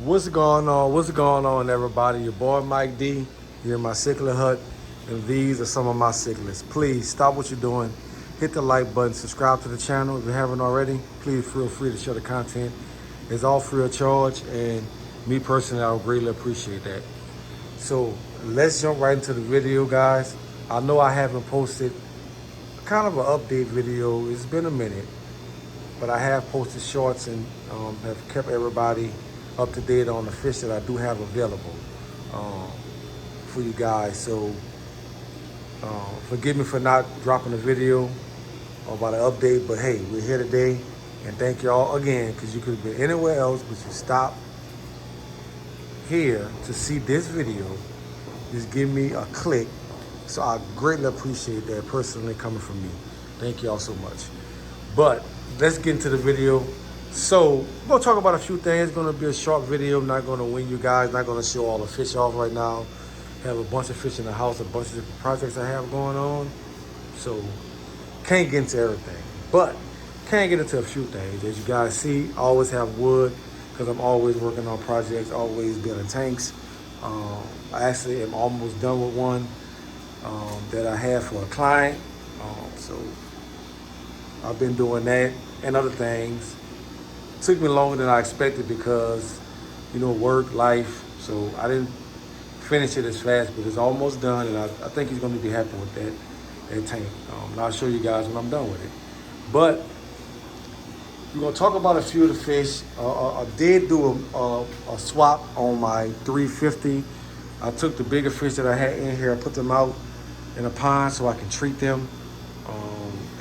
What's going on? What's going on, everybody? Your boy Mike D here in my cichlid hut, and these are some of my cichlids. Please stop what you're doing, hit the like button, subscribe to the channel if you haven't already. Please feel free to share the content. It's all free of charge, and me personally, I would greatly appreciate that. So let's jump right into the video, guys. I know I haven't posted kind of an update video. It's been a minute, but I have posted shorts and have kept everybody up to date on the fish that I do have available for you guys. So forgive me for not dropping a video about an update, but hey, we're here today, and thank y'all again, because you could have been anywhere else, but you stopped here to see this video. Just give me a click. So I greatly appreciate that personally coming from me. Thank y'all so much. But let's get into the video. So we're gonna talk about a few things. It's gonna be a short video. I'm not gonna win you guys, not gonna show all the fish off right now. Have a bunch of fish in the house, a bunch of different projects I have going on. So can't get into everything, but can get into a few things. As you guys see, I always have wood because I'm always working on projects, always building tanks. I actually am almost done with one that I have for a client. So I've been doing that and other things. Took me longer than I expected because, you know, work, life. So I didn't finish it as fast, but it's almost done, and I think he's going to be happy with that tank. And I'll show you guys when I'm done with it. But we're going to talk about a few of the fish. I did do a swap on my 350. I took the bigger fish that I had in here, I put them out in a pond so I can treat them.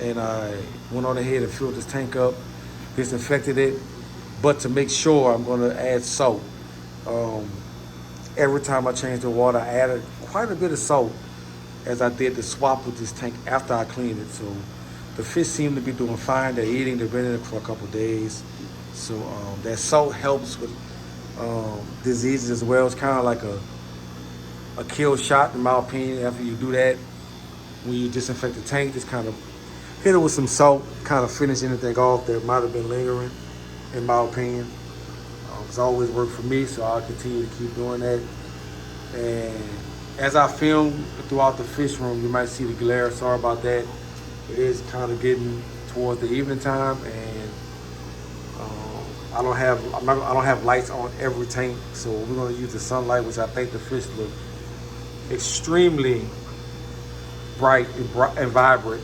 And I went on ahead and filled this tank up, disinfected it. But to make sure, I'm going to add salt. Every time I change the water, I added quite a bit of salt as I did the swap with this tank after I cleaned it. So the fish seem to be doing fine. They're eating. They've been in it for a couple of days. So that salt helps with diseases as well. It's kind of like a kill shot, in my opinion. After you do that, when you disinfect the tank, just kind of hit it with some salt, kind of finish anything off that might have been lingering, in my opinion. It's always worked for me, so I'll continue to keep doing that. And as I film throughout the fish room, you might see the glare. Sorry about that. It is kind of getting towards the evening time, and I don't have lights on every tank, so we're going to use the sunlight, which I think the fish look extremely bright and vibrant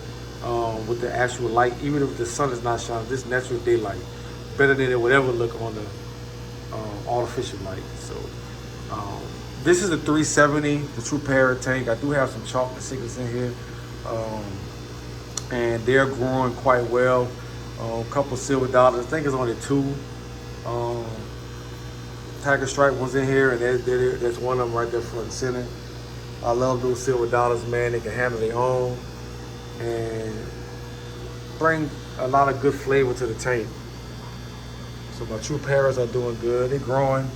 with the actual light, even if the sun is not shining. This natural daylight better than it would ever look on the artificial light. So this is a 370, the true parrot tank. I do have some chocolate cichlids in here, and they're growing quite well. A couple silver dollars. I think it's only two tiger stripe ones in here, and there's one of them right there front and center. I love those silver dollars, man. They can handle their own and bring a lot of good flavor to the tank. So my true parrots are doing good. They're growing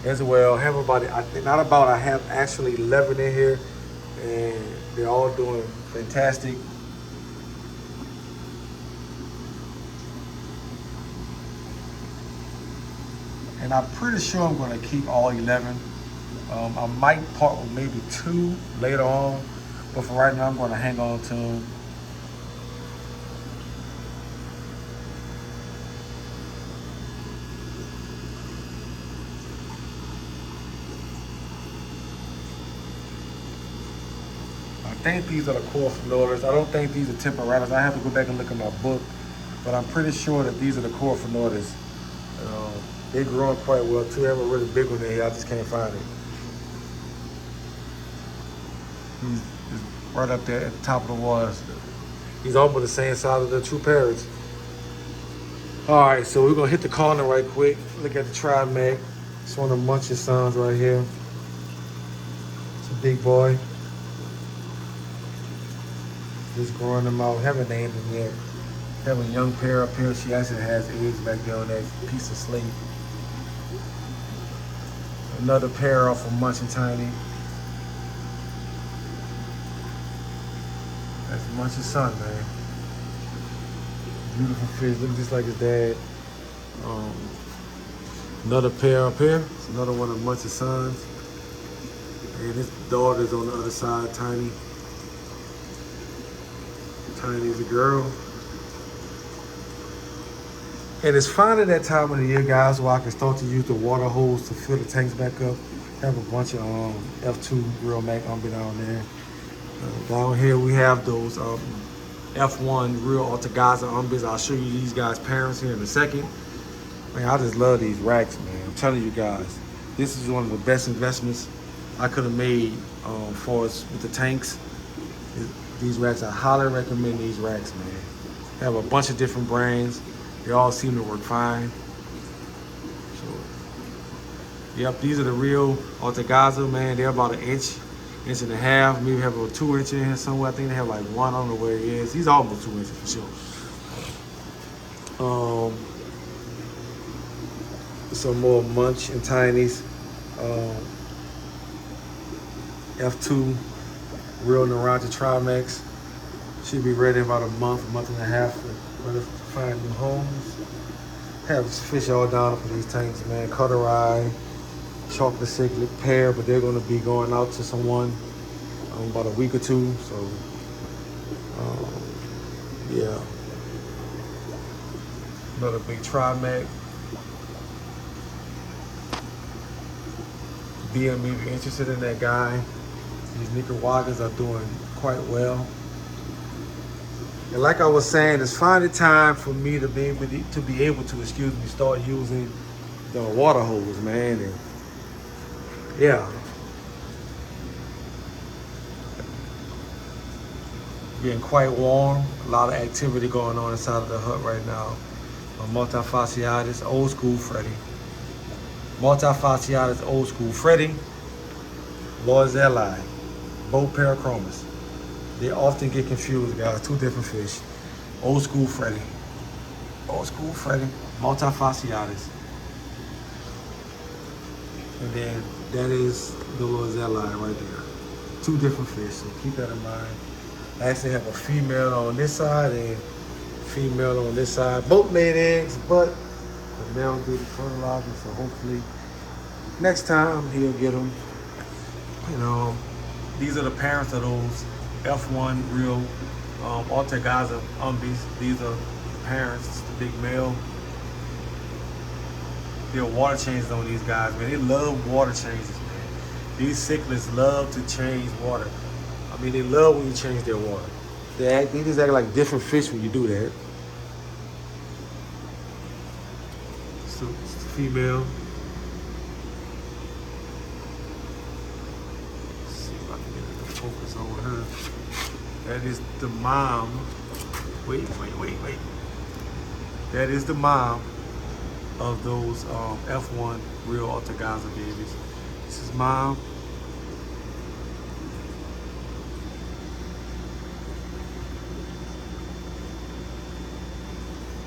as well. I have actually 11 in here, and they're all doing fantastic. And I'm pretty sure I'm going to keep all 11. I might part with maybe 2 later on, but for right now I'm going to hang on to them. I think these are the core phenolis. I don't think these are temporalis. I have to go back and look at my book, but I'm pretty sure that these are the core phenolis. They're growing quite well too. I have a really big one in here. I just can't find it. He's right up there at the top of the water. He's almost the same size of the true parrots. All right, so we're gonna hit the corner right quick. Look at the tri-mag. It's one of the munching sons right here. It's a big boy. Just growing them out. Haven't named him yet. Have a young pair up here. She actually has eggs back there on that piece of slate. Another pair off of Munching Tiny. That's Munching son, man. Beautiful fish, looking just like his dad. Another pair up here. It's another one of Munch's sons. And his daughter's on the other side, Tiny. Tiny's a girl. And it's finally that time of the year, guys, where I can start to use the water hose to fill the tanks back up. Have a bunch of F2 Real Mac Umbi down there. Down here we have those F1 Real Ortegaza Umbis. I'll show you these guys' parents here in a second. Man, I just love these racks, man. I'm telling you guys, this is one of the best investments I could have made for us with the tanks. These racks, I highly recommend these racks, man. They have a bunch of different brands. They all seem to work fine. So, yep, these are the Real Ortegaza, man. They're about an inch and a half. Maybe have a 2 inch in here somewhere. I think they have like one. I don't know where it is. He's almost 2 inches for sure. Some more Munch and Tiny's. F2 Real Naranja Trimax. Should be ready in about a month and a half for us to find new homes. Have fish all down for these tanks, man. Cutterai, chocolate cichlid pair, but they're going to be going out to someone in about a week or two. So, yeah. Another big Trimac. BM, if you're interested in that guy. These Nicaraguans are doing quite well. And like I was saying, it's finally time for me to be able to start using the water hose, man. And yeah. Getting quite warm. A lot of activity going on inside of the hut right now. Multifasciatus, old school Freddy. Multifasciatus, old school Freddy. Lloyd's Ally, both Parachromas. They often get confused, guys. Two different fish. Old school Freddy. Old school Freddy. Multifasciatus. And then that is the Lloyd's Ally right there. Two different fish, so keep that in mind. I actually have a female on this side and female on this side. Both laid eggs, but the male did fertilizer, so hopefully next time he'll get them. You know, these are the parents of those F1 Real Ortegaza Umbis. These are the parents, the big male. There are water changes on these guys, man. They love water changes, man. These cichlids love to change water. I mean, they love when you change their water. They just act like different fish when you do that. So it's the female. Let's see if I can get it to focus on her. That is the mom. Wait. That is the mom of those F1 Real Ortegaza babies. This is mom.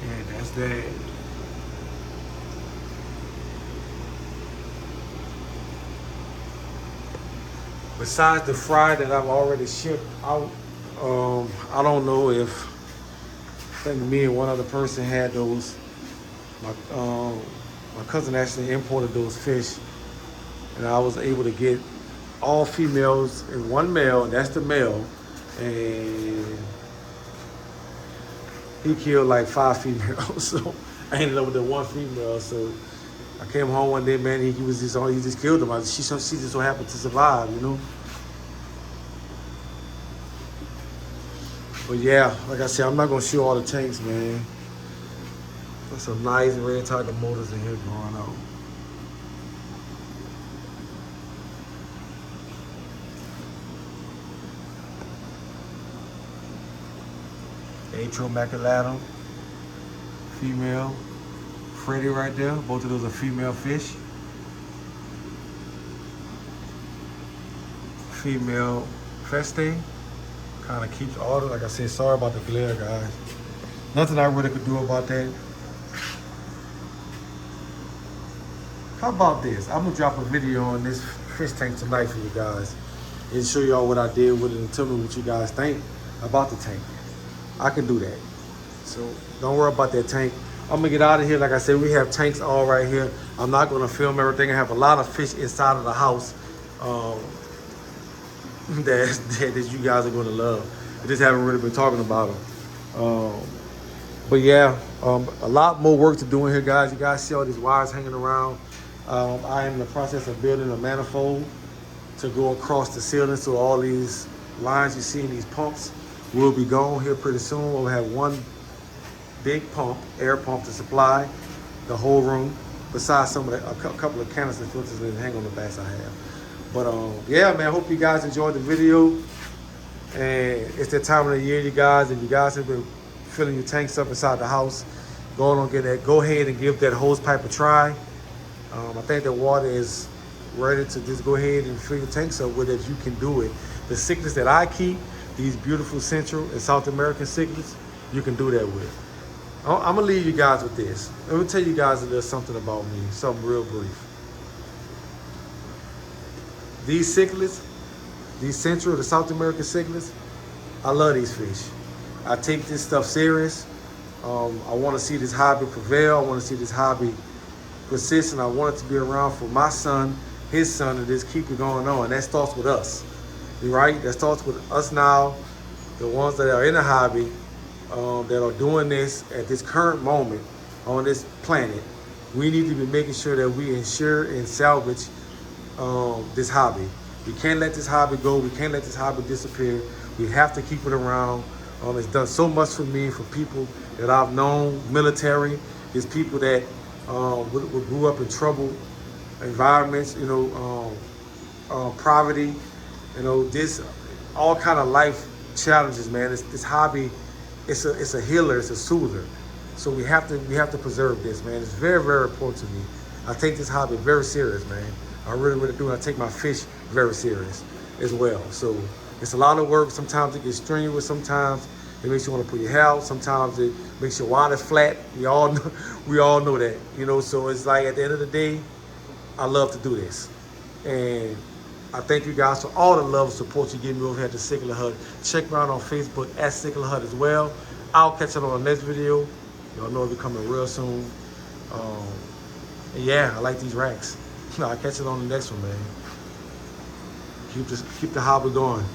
And that's dad. Besides the fry that I've already shipped out, I don't know if, I think me and one other person had those. My cousin actually imported those fish, and I was able to get all females and one male, and that's the male, and he killed like 5 females. So I ended up with the one female. So I came home one day, man. He just killed them. She just so happened to survive, you know. But yeah, like I said, I'm not gonna show all the tanks, man. There's some nice red tiger motors in here going on. Atromaculatum, female. Freddy right there. Both of those are female fish. Female Feste. Kind of keeps all the, like I said, sorry about the glare, guys. Nothing I really could do about that. How about this? I'm gonna drop a video on this fish tank tonight for you guys and show y'all what I did with it and tell me what you guys think about the tank. I can do that. So don't worry about that tank. I'm gonna get out of here. Like I said, we have tanks all right here. I'm not gonna film everything. I have a lot of fish inside of the house that you guys are gonna love. I just haven't really been talking about them. But yeah, a lot more work to do in here, guys. You guys see all these wires hanging around. I am in the process of building a manifold to go across the ceiling, so all these lines you see in these pumps will be gone here pretty soon. We'll have one big pump, air pump, to supply the whole room, besides some of a couple of canister filters that hang on the backs I have. But yeah, man, I hope you guys enjoyed the video. And it's that time of the year, you guys, and you guys have been filling your tanks up inside the house. Go ahead and give that hose pipe a try. I think the water is ready to just go ahead and fill your tanks up with it if you can do it. The cichlids that I keep, these beautiful Central and South American cichlids, you can do that with. I'm gonna leave you guys with this. Let me tell you guys a little something about me, something real brief. These cichlids, these Central and South American cichlids, I love these fish. I take this stuff serious. I want to see this hobby prevail. I want to see this hobby persist, and I want it to be around for my son, his son, and just keep it going on. That starts with us, right? That starts with us now, the ones that are in the hobby, that are doing this at this current moment on this planet. We need to be making sure that we ensure and salvage this hobby. We can't let this hobby go. We can't let this hobby disappear. We have to keep it around. It's done so much for me, for people that I've known, military. There's people that grew up in troubled environments, poverty, this all kind of life challenges, man. This hobby, it's a healer, it's a soother. So we have to preserve this, man. It's very, very important to me. I take this hobby very serious, man. I really, really do. And I take my fish very serious as well. So it's a lot of work. Sometimes it gets strenuous. Sometimes it makes you want to put your hair out. Sometimes it makes your water flat. We all know that, So it's like at the end of the day, I love to do this. And I thank you guys for all the love and support you give me over here at the Cichlid Hut. Check me out on Facebook at Cichlid Hut as well. I'll catch you on the next video. Y'all know it'll be coming real soon. And yeah, I like these racks. I'll catch you on the next one, man. Keep the hobby going.